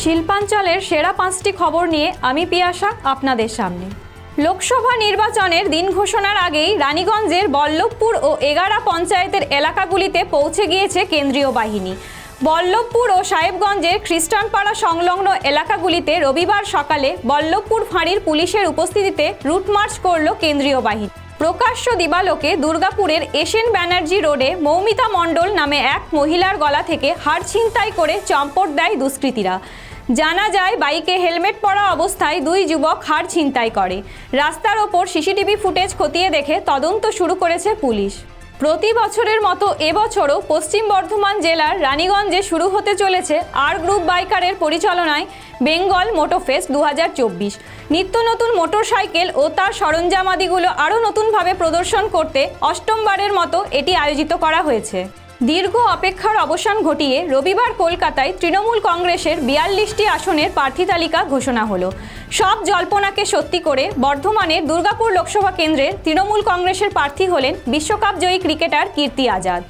শিল্পাঞ্চলের সেরা 5টি খবর নিয়ে আমি পিয়াসা আপনাদের সামনে। লোকসভা নির্বাচনের দিন ঘোষণার আগেই রানীগঞ্জের বল্লভপুর ও এগারা পঞ্চায়েতের এলাকাগুলিতে পৌঁছে গিয়েছে কেন্দ্রীয় বাহিনী। বল্লভপুর ও সাহেবগঞ্জের খ্রিস্টানপাড়া সংলগ্ন এলাকাগুলিতে রবিবার সকালে বল্লভপুর ফাঁড়ির পুলিশের উপস্থিতিতে রুট মার্চ করল কেন্দ্রীয় বাহিনী। প্রকাশ্য দিবালোকে দুর্গাপুরের এসএন ব্যানার্জি রোডে মৌমিতা মণ্ডল নামে এক মহিলার গলা থেকে হাড় ছিনতাই করে চম্পট দেয় দুষ্কৃতীরা। জানা যায়, বাইকে হেলমেট পরা অবস্থায় দুই যুবক হাড় ছিনতাই করে। রাস্তার ওপর সিসিটিভি ফুটেজ খতিয়ে দেখে তদন্ত শুরু করেছে পুলিশ। প্রতি বছরের মতো এবছরও পশ্চিম বর্ধমান জেলার রানীগঞ্জে শুরু হতে চলেছে আর গ্রুপ বাইকারের পরিচালনায় বেঙ্গল মোটো ফেস্ট 2024। নিত্য নতুন মোটরসাইকেল ও তার সরঞ্জামাদিগুলো আরও নতুনভাবে প্রদর্শন করতে অষ্টমবারের মতো এটি আয়োজিত করা হয়েছে। দীর্ঘ অপেক্ষার অবসান ঘটিয়ে রবিবার কলকাতায় তৃণমূল কংগ্রেসের 42টি আসনের প্রার্থী তালিকা ঘোষণা হলো। সব জল্পনাকে সত্যি করে বর্ধমানের দুর্গাপুর লোকসভা কেন্দ্রের তৃণমূল কংগ্রেসের প্রার্থী হলেন বিশ্বকাপ জয়ী ক্রিকেটার কীর্তি আজাদ।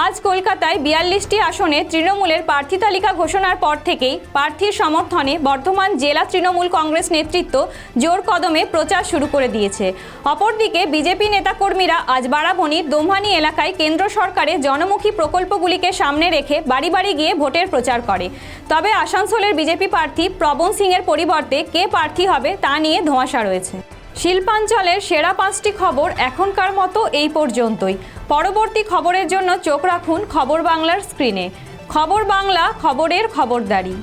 আজ কলকাতায় 42টি আসনে তৃণমূলের প্রার্থী তালিকা ঘোষণার পর থেকেই প্রার্থীর সমর্থনে বর্ধমান জেলা তৃণমূল কংগ্রেস নেতৃত্ব জোর কদমে প্রচার শুরু করে দিয়েছে। অপরদিকে বিজেপি নেতাকর্মীরা আজ বারাবণীর দোমহানি এলাকায় কেন্দ্র সরকারের জনমুখী প্রকল্পগুলিকে সামনে রেখে বাড়ি বাড়ি গিয়ে ভোটের প্রচার করে। তবে আসানসোলের বিজেপি প্রার্থী প্রবণ সিংয়ের পরিবর্তে কে প্রার্থী হবে তা নিয়ে ধোঁয়াশা রয়েছে। শিল্পাঞ্চলের সেরা 5টি খবর এখনকার মতো এই পর্যন্তই। পরবর্তী খবরের জন্য চোখ রাখুন খবর বাংলার স্ক্রিনে। খবর বাংলা, খবরের খবরদারি।